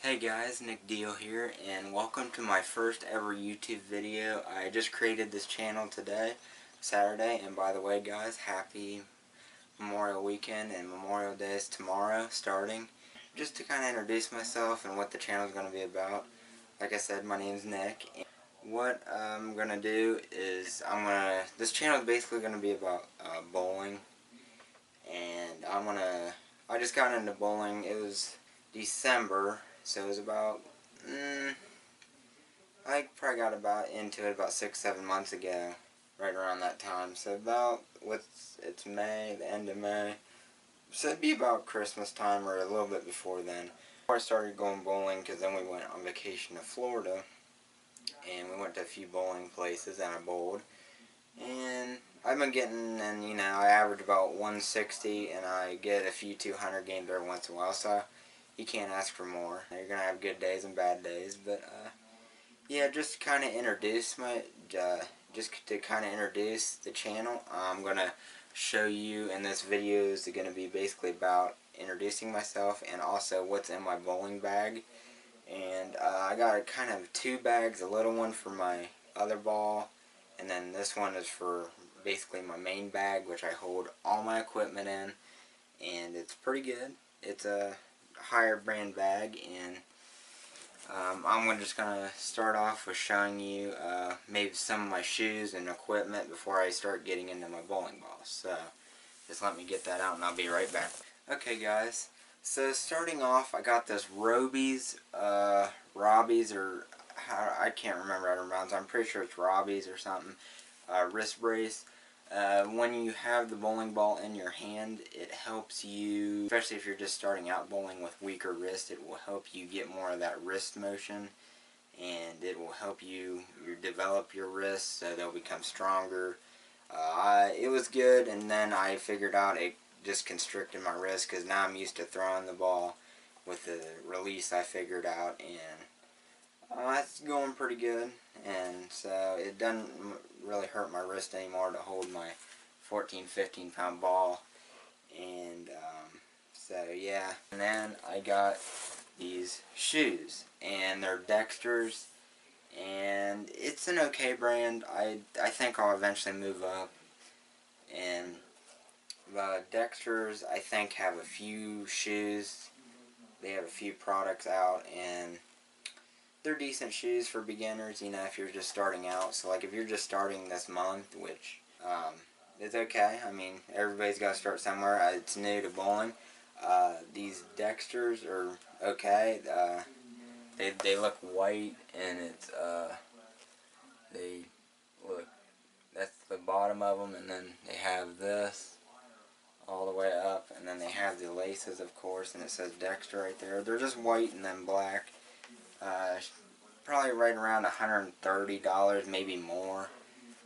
Hey guys, Nick Deal here, and welcome to my first ever YouTube video. I just created this channel today, Saturday, and by the way guys, happy Memorial Weekend, and Memorial Day is tomorrow, starting. Just to kind of introduce myself and what the channel is going to be about. Like I said, my name's Nick, and what I'm going to do is, this channel is basically going to be about bowling, and I just got into bowling. It was December, so it was about, I probably got into it about 6-7 months ago, right around that time. So it's May, the end of May, so it'd be about Christmas time or a little bit before then. I started going bowling because then we went on vacation to Florida, and we went to a few bowling places and I bowled. And I've been getting, and I average about 160, and I get a few 200 games every once in a while, so you can't ask for more. You're going to have good days and bad days, but yeah, just to kind of introduce the channel, I'm going to show you, and this video is going to be basically about introducing myself and also what's in my bowling bag. And I got kind of two bags, a little one for my other ball, and then this one is for basically my main bag, which I hold all my equipment in, and it's pretty good. It's a higher brand bag, and I'm just going to start off with showing you maybe some of my shoes and equipment before I start getting into my bowling balls. So just let me get that out and I'll be right back. Okay guys, so starting off, I got this Robies, or I can't remember how to pronounce it. I'm pretty sure it's Robies or something. Wrist brace. When you have the bowling ball in your hand, it helps you, especially if you're just starting out bowling with weaker wrist, it will help you get more of that wrist motion, and it will help you develop your wrists so they'll become stronger. It was good, and then I figured out it just constricted my wrist because now I'm used to throwing the ball with the release I figured out, and it's going pretty good, and so it doesn't really hurt my wrist anymore to hold my 14-15 pound ball. And so yeah, and then I got these shoes, and they're Dexter's, and it's an okay brand. I think I'll eventually move up, and Dexter's I think have a few shoes, they have a few products out, and they're decent shoes for beginners, if you're just starting out. So like if you're just starting this month, which it's okay. I mean, everybody's got to start somewhere. It's new to bowling. These Dexters are okay. They look white, and they look, that's the bottom of them, and then they have this all the way up, and then they have the laces, of course, and it says Dexter right there. They're just white and then black. Probably right around $130, maybe more.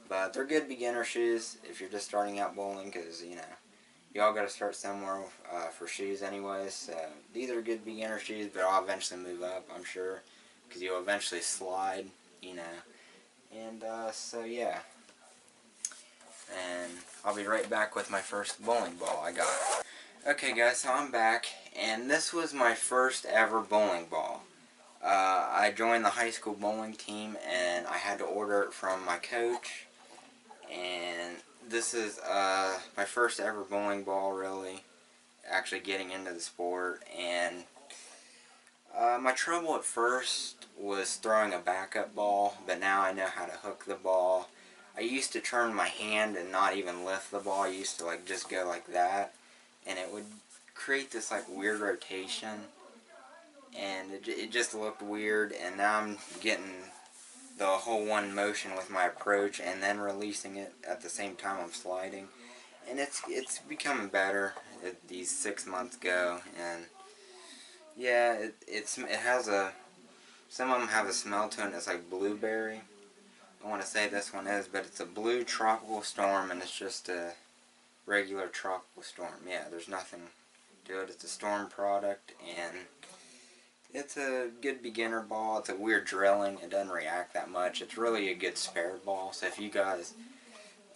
But they're good beginner shoes if you're just starting out bowling, because you all got to start somewhere for shoes anyways. So these are good beginner shoes, but I'll eventually move up, I'm sure, because you'll eventually slide, And so yeah, and I'll be right back with my first bowling ball I got. Okay guys, so I'm back, and this was my first ever bowling ball. I joined the high school bowling team, and I had to order it from my coach, and this is my first ever bowling ball, really, actually getting into the sport. And my trouble at first was throwing a backup ball, but now I know how to hook the ball. I used to turn my hand and not even lift the ball. I used to just go like that, and it would create this weird rotation, and it just looked weird. And now I'm getting the whole one motion with my approach and then releasing it at the same time I'm sliding, and it's becoming better as these 6 months go. And yeah, it has some of them have a smell to it. It's like blueberry. I want to say this one is, but it's a blue tropical storm, and it's just a regular tropical storm. Yeah, there's nothing to it. It's a Storm product, and it's a good beginner ball. It's a weird drilling. It doesn't react that much. It's really a good spare ball. So if you guys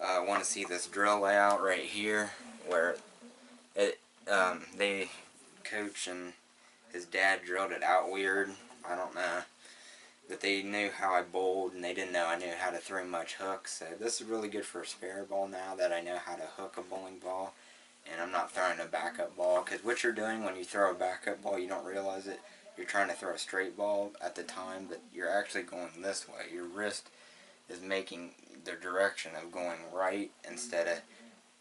want to see this drill layout right here, where they coach and his dad drilled it out weird. I don't know. But they knew how I bowled, and they didn't know I knew how to throw much hooks. So this is really good for a spare ball now that I know how to hook a bowling ball. And I'm not throwing a backup ball. Because what you're doing when you throw a backup ball, you don't realize it. You're trying to throw a straight ball at the time, but you're actually going this way. Your wrist is making the direction of going right instead of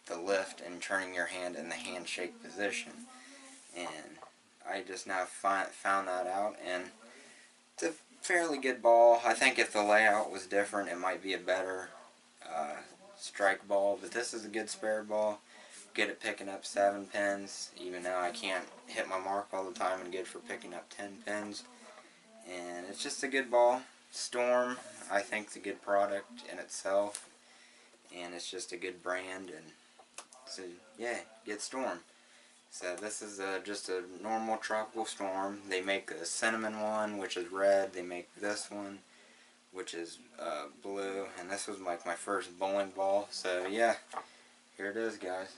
the lift and turning your hand in the handshake position. And I just now found that out, and it's a fairly good ball. I think if the layout was different, it might be a better strike ball, but this is a good spare ball. Good at picking up 7 pins, even though I can't hit my mark all the time, and good for picking up 10 pins. And it's just a good ball. Storm, I think, is a good product in itself, and it's just a good brand. And so yeah, get Storm. So this is just a normal tropical Storm. They make a cinnamon one, which is red. They make this one, which is blue. And this was like my first bowling ball. So yeah, here it is, guys.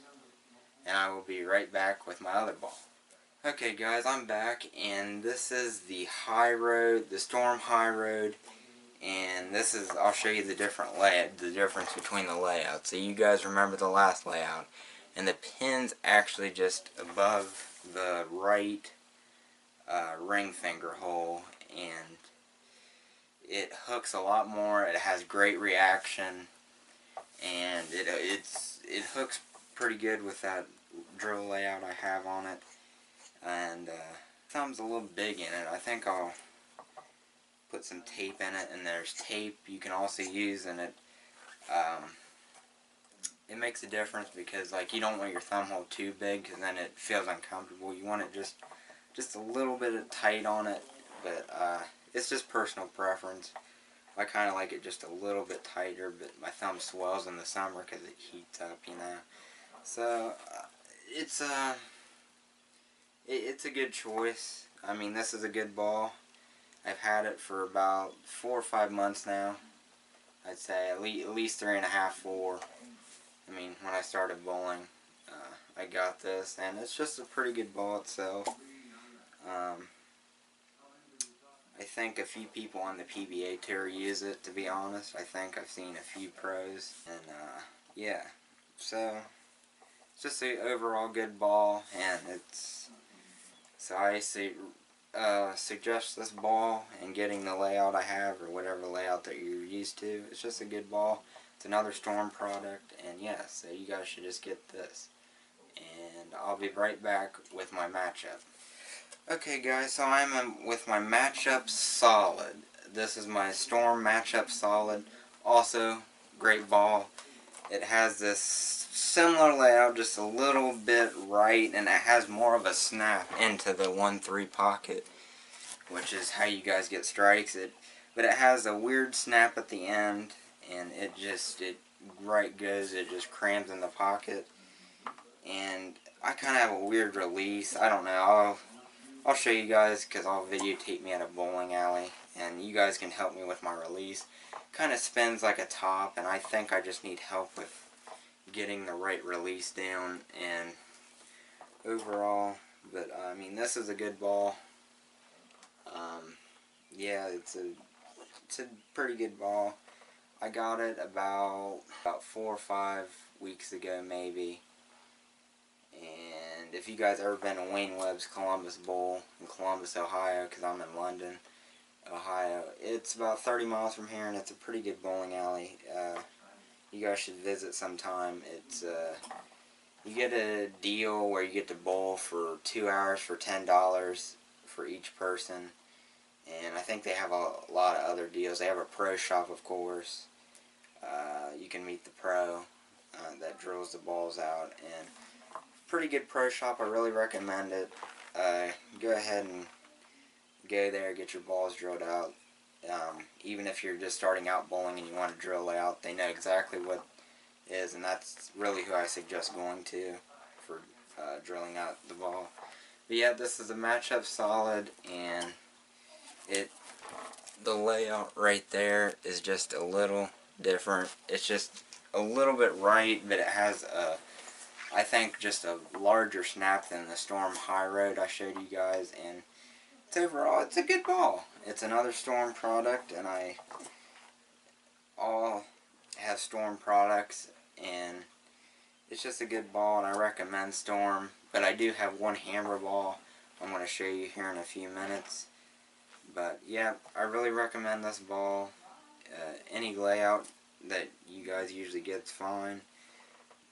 And I will be right back with my other ball. Okay, guys, I'm back, and this is the High Road, the Storm High Road. And this is, I'll show you the difference between the layouts. So you guys remember the last layout. And the pin's actually just above the right ring finger hole, and it hooks a lot more. It has great reaction, and it hooks pretty good with that drill layout I have on it. And thumb's a little big in it. I think I'll put some tape in it, and there's tape you can also use in it. It makes a difference because, like, you don't want your thumb hole too big because then it feels uncomfortable. You want it just a little bit of tight on it, but it's just personal preference. I kind of like it just a little bit tighter, but my thumb swells in the summer because it heats up, you know. So it's a good choice. I mean, this is a good ball. I've had it for about 4 or 5 months now. I'd say at least 3.5, 4. I mean, when I started bowling, I got this, and it's just a pretty good ball itself. I think a few people on the PBA tour use it, to be honest. I think I've seen a few pros, and yeah. So it's just an overall good ball, and so I suggest this ball and getting the layout I have, or whatever layout that you're used to. It's just a good ball. It's another Storm product, and yeah, so you guys should just get this. And I'll be right back with my matchup. Okay, guys, so I'm with my matchup Solid. This is my Storm matchup Solid. Also, great ball. It has this similar layout, just a little bit right, and it has more of a snap into the 1-3 pocket, which is how you guys get strikes. But it has a weird snap at the end, and it just crams in the pocket. And I kind of have a weird release. I don't know. I'll show you guys, because I'll videotape me at a bowling alley, and you guys can help me with my release. Kind of spins like a top, and I think I just need help with getting the right release down and overall. But I mean, this is a good ball. Yeah, it's a pretty good ball. I got it about 4 or 5 weeks ago, maybe. And if you guys ever been to Wayne Webb's Columbus Bowl in Columbus, Ohio, because I'm in London, Ohio, it's about 30 miles from here, and it's a pretty good bowling alley. You guys should visit sometime. It's you get a deal where you get to bowl for 2 hours for $10 for each person, and I think they have a lot of other deals. They have a pro shop, of course. You can meet the pro that drills the balls out, and pretty good pro shop. I really recommend it. Go ahead and go there, get your balls drilled out. Even if you're just starting out bowling and you want to drill layout, they know exactly what it is, and that's really who I suggest going to for drilling out the ball. But yeah, this is a matchup Solid, and the layout right there is just a little different. It's just a little bit right, but it has I think just a larger snap than the Storm High Road I showed you guys, and overall, it's a good ball. It's another Storm product, and I all have Storm products, and it's just a good ball, and I recommend Storm. But I do have one hammer ball I'm going to show you here in a few minutes. But yeah, I really recommend this ball. Any layout that you guys usually get is fine.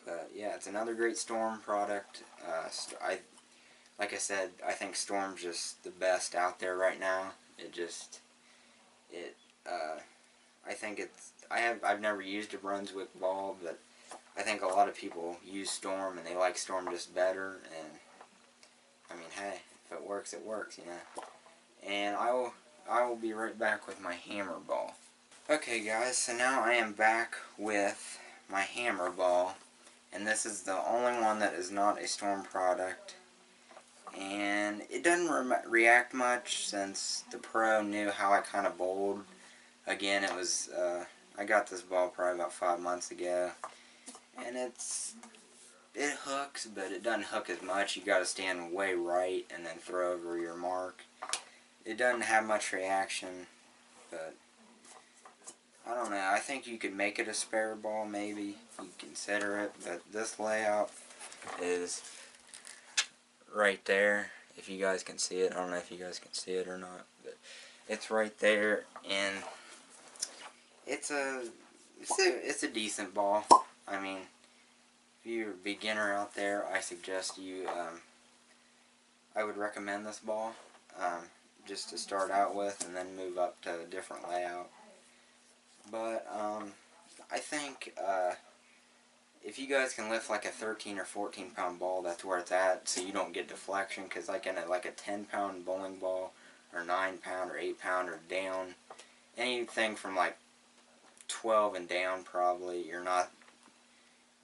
But yeah, it's another great Storm product. Like I said, I think Storm's just the best out there right now. I think I've never used a Brunswick ball, but I think a lot of people use Storm and they like Storm just better. And I mean, hey, if it works, it works, you know. And I will be right back with my hammer ball. Okay, guys, so now I am back with my hammer ball, and this is the only one that is not a Storm product. And it doesn't react much since the Pro knew how I kind of bowled. Again, it was I got this ball probably about 5 months ago, and it hooks, but it doesn't hook as much. You got to stand way right and then throw over your mark. It doesn't have much reaction, but I don't know. I think you could make it a spare ball, maybe. You consider it, but this layout is right there. If you guys can see it, I don't know if you guys can see it or not, but it's right there, and it's a decent ball. I mean, if you're a beginner out there, I suggest you. I would recommend this ball just to start out with, and then move up to a different layout. But I think if you guys can lift like a 13 or 14 pound ball, that's where it's at, so you don't get deflection. Because like in a 10 pound bowling ball, or 9 pound or 8 pound or down, anything from like 12 and down, probably you're not,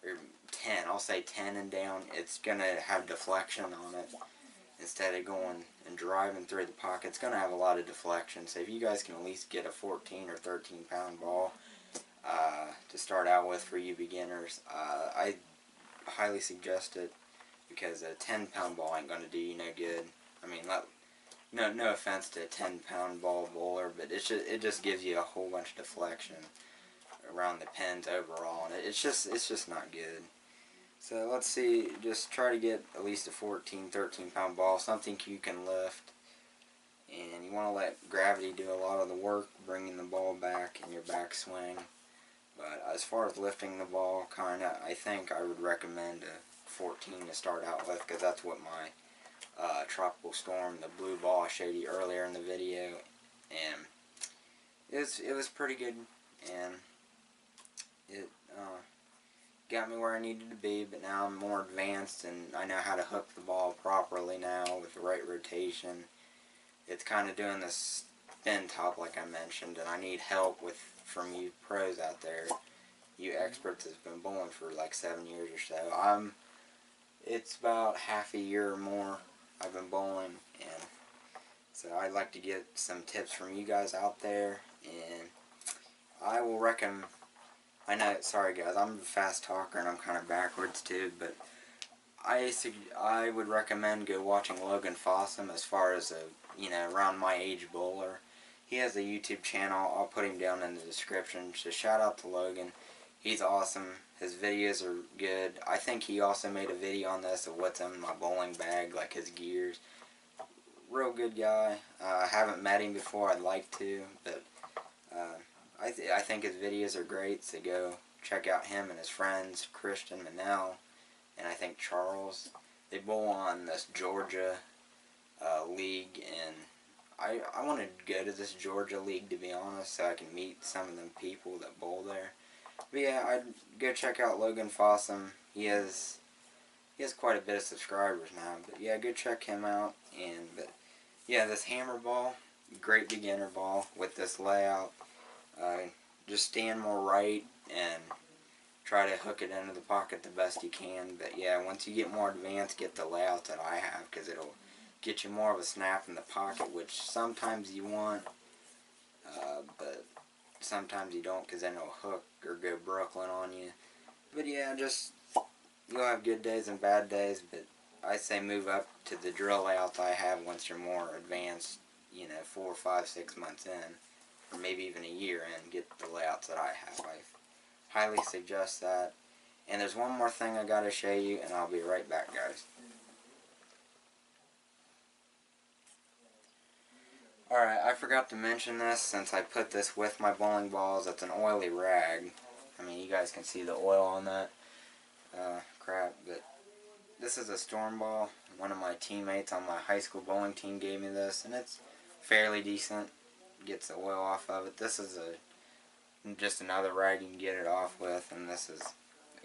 or 10, I'll say 10 and down, it's gonna have deflection on it. Instead of going and driving through the pocket, it's going to have a lot of deflection. So if you guys can at least get a 14 or 13 pound ball to start out with for you beginners, I highly suggest it, because a 10 pound ball ain't going to do you no good. I mean, no offense to a 10 pound ball bowler, but it just gives you a whole bunch of deflection around the pins overall, and it's just not good. So let's see, just try to get at least a 14, 13 pound ball, something you can lift. And you want to let gravity do a lot of the work, bringing the ball back in your backswing. But as far as lifting the ball, I think I would recommend a 14 to start out with, because that's what my Tropical Storm, the blue ball I showed you earlier in the video, and it was pretty good, and it got me where I needed to be. But now I'm more advanced, and I know how to hook the ball properly now with the right rotation. It's kind of doing this spin top like I mentioned, and I need help from you pros out there, you experts that's been bowling for like 7 years or so. It's about half a year or more I've been bowling, and so I'd like to get some tips from you guys out there, and I will recommend. I know, sorry guys, I'm a fast talker and I'm kind of backwards too, but I would recommend go watching Logan Fossum as far as around my age bowler. He has a YouTube channel. I'll put him down in the description. So shout out to Logan. He's awesome. His videos are good. I think he also made a video on this of what's in my bowling bag, like his gears. Real good guy. I haven't met him before. I'd like to, but I think his videos are great. So go check out him and his friends, Christian Manel, and I think Charles. They bowl on this Georgia league, and I want to go to this Georgia league, to be honest, so I can meet some of them people that bowl there. But yeah, I'd go check out Logan Fossum. He has quite a bit of subscribers now, but yeah, go check him out. But yeah, this hammer ball, great beginner ball with this layout. Just stand more right and try to hook it into the pocket the best you can. But yeah, once you get more advanced, get the layout that I have, because it'll get you more of a snap in the pocket, which sometimes you want, but sometimes you don't, because then it'll hook or go Brooklyn on you. But yeah, you'll have good days and bad days, but I say move up to the drill layouts I have once you're more advanced, you know, 4, 5, 6 months in, or maybe even a year in, get the layouts that I have. I highly suggest that. And there's one more thing I gotta show you, and I'll be right back, guys. Alright, I forgot to mention this since I put this with my bowling balls. It's an oily rag. I mean, you guys can see the oil on that. Crap, but this is a storm ball. One of my teammates on my high school bowling team gave me this, and it's fairly decent. Gets the oil off of it. This is just another rag you can get it off with, and this is,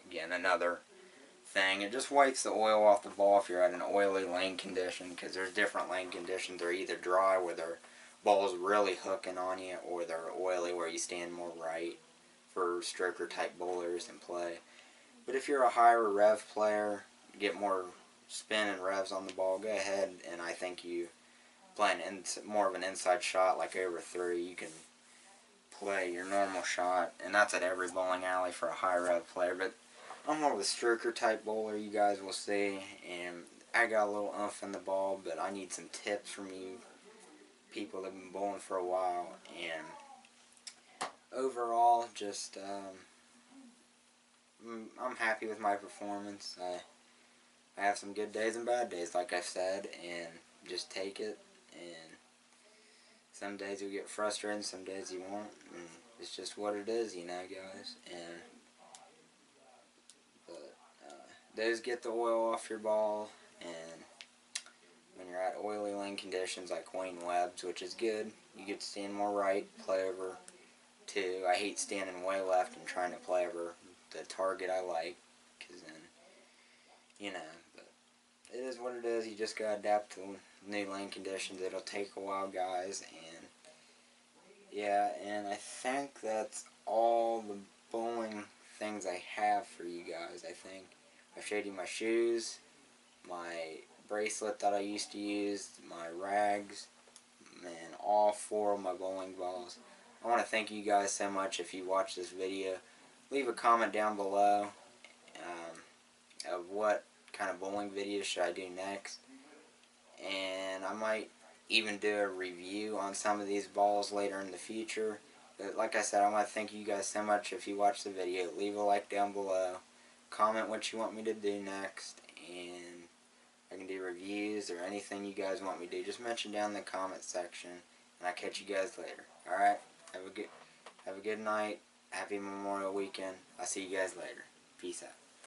again, another thing. It just wipes the oil off the ball if you're at an oily lane condition, because there's different lane conditions. They're either dry where their ball's really hooking on you, or they're oily where you stand more right for stroker type bowlers and play. But if you're a higher rev player, get more spin and revs on the ball, go ahead, and I think you play more of an inside shot, like over 3, you can play your normal shot, and that's at every bowling alley for a high rev player. But I'm more of a stroker type bowler, you guys will see, and I got a little oomph in the ball, but I need some tips from you people that have been bowling for a while. And overall, just I'm happy with my performance. I have some good days and bad days, like I said, and just take it. And some days you'll get frustrated, some days you won't, and it's just what it is, you know, guys. And those get the oil off your ball, and when you're at oily lane conditions like Wayne Webb's, which is good, you get to stand more right, play over 2. I hate standing way left and trying to play over the target I like, because then, you know, but it is what it is. You just gotta adapt to new lane conditions. It'll take a while, guys, and yeah, and I think that's all the bowling things I have for you guys. I think I showed you my shoes, my bracelet that I used to use, my rags, and all 4 of my bowling balls. I want to thank you guys so much. If you watch this video, leave a comment down below of what kind of bowling videos should I do next, and I might even do a review on some of these balls later in the future. But like I said, I want to thank you guys so much. If you watch the video, leave a like down below, comment what you want me to do next, and I can do reviews or anything you guys want me to do. Just mention down in the comment section, and I'll catch you guys later. Alright? Have a good night. Happy Memorial Weekend. I'll see you guys later. Peace out.